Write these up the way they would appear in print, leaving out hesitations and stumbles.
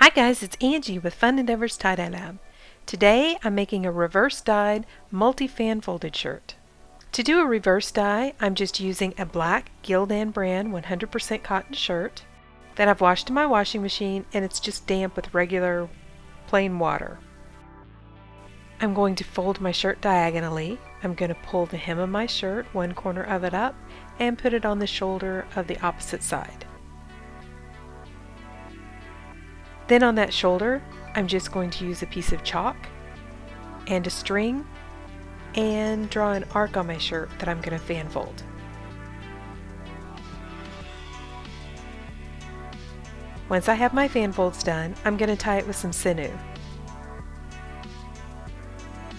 Hi guys, it's Angie with Fun Endeavors Tie-Dye Lab. Today I'm making a reverse dyed multi-fan folded shirt. To do a reverse dye, I'm just using a black Gildan brand 100% cotton shirt that I've washed in my washing machine, and it's just damp with regular plain water. I'm going to fold my shirt diagonally. I'm going to pull the hem of my shirt, one corner of it up, and put it on the shoulder of the opposite side. Then on that shoulder, I'm just going to use a piece of chalk and a string and draw an arc on my shirt that I'm going to fan fold. Once I have my fan folds done, I'm going to tie it with some sinew.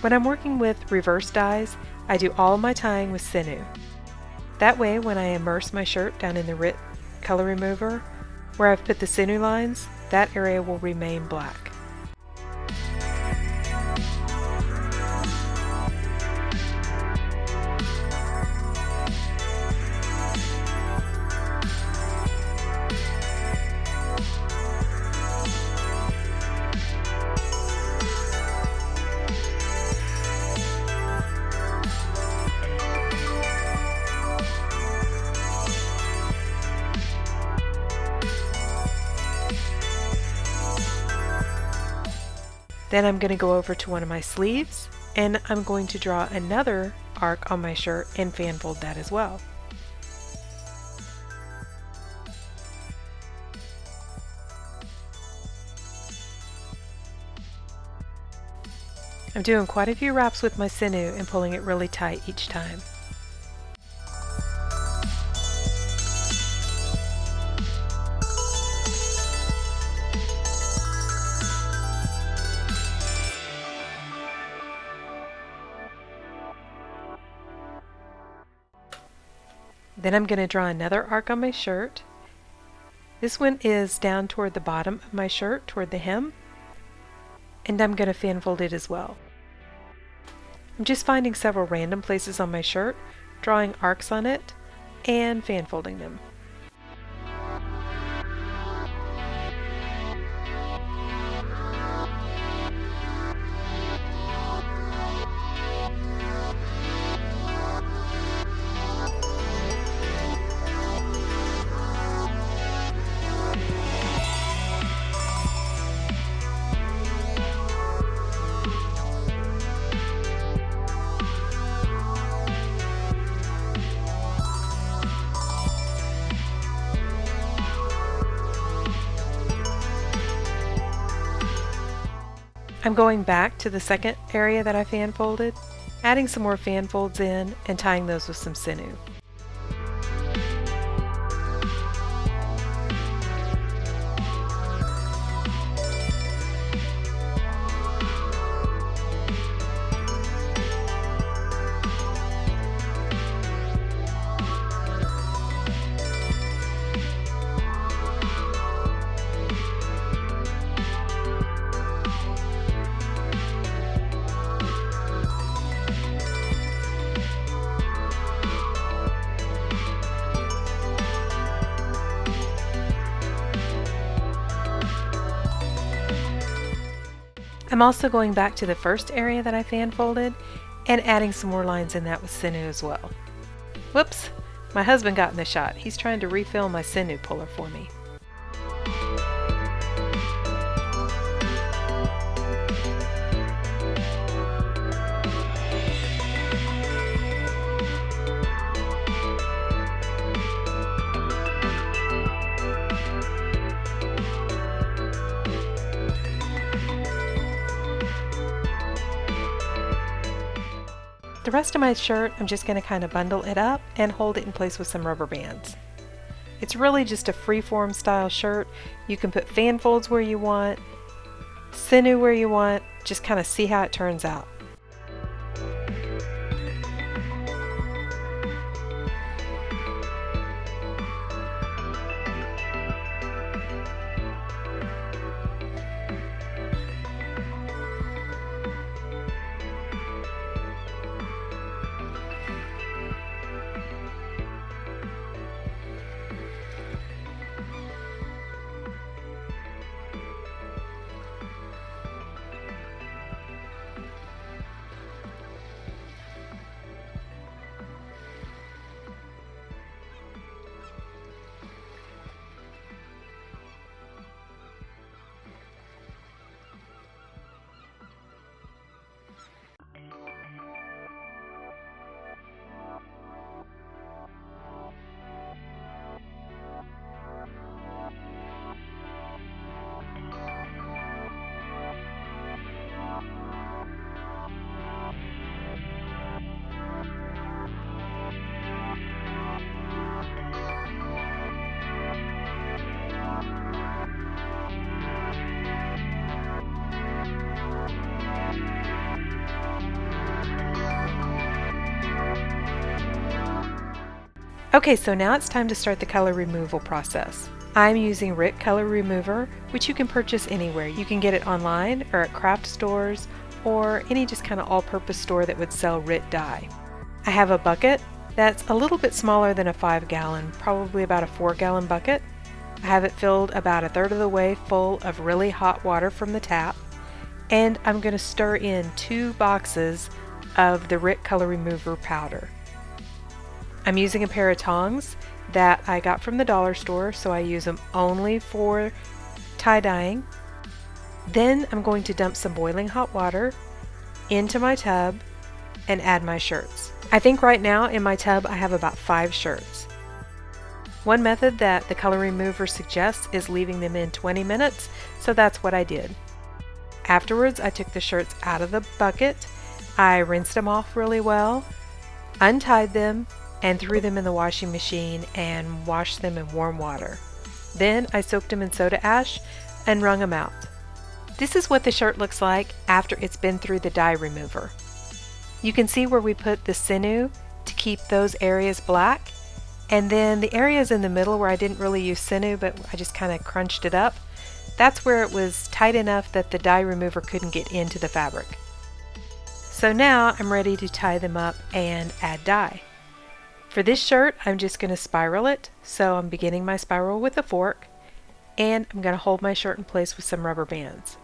When I'm working with reverse dyes, I do all of my tying with sinew. That way, when I immerse my shirt down in the Rit Color Remover, where I've put the sinew lines, that area will remain black. Then I'm going to go over to one of my sleeves and I'm going to draw another arc on my shirt and fan fold that as well. I'm doing quite a few wraps with my sinew and pulling it really tight each time. Then I'm going to draw another arc on my shirt. This one is down toward the bottom of my shirt, toward the hem, and I'm going to fan fold it as well. I'm just finding several random places on my shirt, drawing arcs on it, and fan folding them. I'm going back to the second area that I fan folded, adding some more fan folds in and tying those with some sinew. I'm also going back to the first area that I fan folded and adding some more lines in that with sinew as well. Whoops! My husband got in the shot. He's trying to refill my sinew puller for me. The rest of my shirt, I'm just going to kind of bundle it up and hold it in place with some rubber bands. It's really just a free-form style shirt. You can put fan folds where you want, sinew where you want, just kind of see how it turns out. Okay, so now it's time to start the color removal process. I'm using Rit Color Remover, which you can purchase anywhere. You can get it online or at craft stores or any just kind of all-purpose store that would sell Rit dye. I have a bucket that's a little bit smaller than a 5-gallon, probably about a 4-gallon bucket. I have it filled about a third of the way full of really hot water from the tap, and I'm going to stir in 2 boxes of the Rit Color Remover powder. I'm using a pair of tongs that I got from the dollar store, so I use them only for tie-dyeing. Then I'm going to dump some boiling hot water into my tub and add my shirts. I think right now in my tub I have about 5 shirts. One method that the color remover suggests is leaving them in 20 minutes, so that's what I did. Afterwards, I took the shirts out of the bucket, I rinsed them off really well, untied them, and threw them in the washing machine and washed them in warm water. Then I soaked them in soda ash and wrung them out. This is what the shirt looks like after it's been through the dye remover. You can see where we put the sinew to keep those areas black, and then the areas in the middle where I didn't really use sinew but I just kind of crunched it up, that's where it was tight enough that the dye remover couldn't get into the fabric. So now I'm ready to tie them up and add dye. For this shirt, I'm just going to spiral it, so I'm beginning my spiral with a fork, and I'm going to hold my shirt in place with some rubber bands.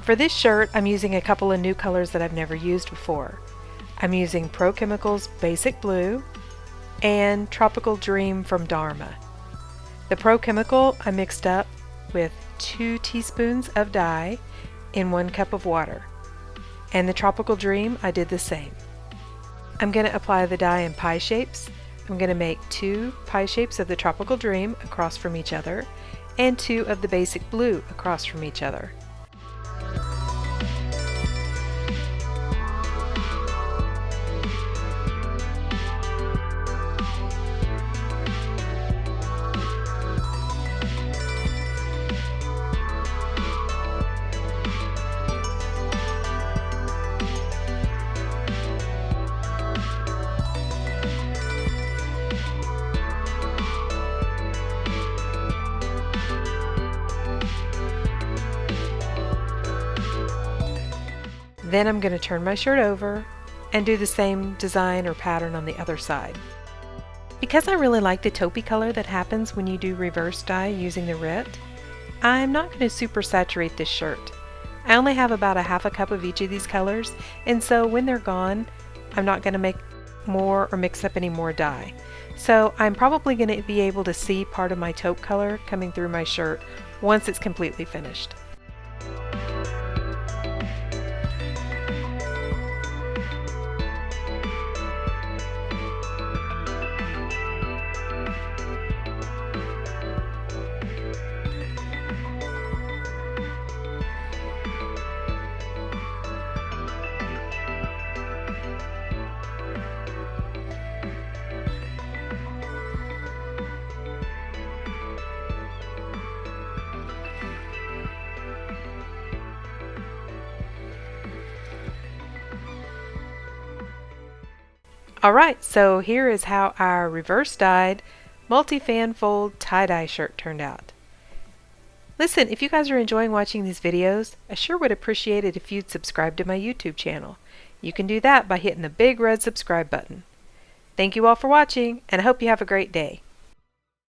For this shirt, I'm using a couple of new colors that I've never used before. I'm using Pro Chemicals Basic Blue and Tropical Dream from Dharma. The Pro Chemical I mixed up with 2 teaspoons of dye in 1 cup of water. And the Tropical Dream, I did the same. I'm going to apply the dye in pie shapes. I'm going to make 2 pie shapes of the Tropical Dream across from each other and 2 of the Basic Blue across from each other. Then I'm going to turn my shirt over and do the same design or pattern on the other side. Because I really like the taupey color that happens when you do reverse dye using the Rit, I'm not going to super saturate this shirt. I only have about a half a cup of each of these colors, and so when they're gone, I'm not going to make more or mix up any more dye. So I'm probably going to be able to see part of my taupe color coming through my shirt once it's completely finished. Alright, so here is how our reverse dyed multi-fan fold tie-dye shirt turned out. Listen, if you guys are enjoying watching these videos, I sure would appreciate it if you'd subscribe to my YouTube channel. You can do that by hitting the big red subscribe button. Thank you all for watching, and I hope you have a great day.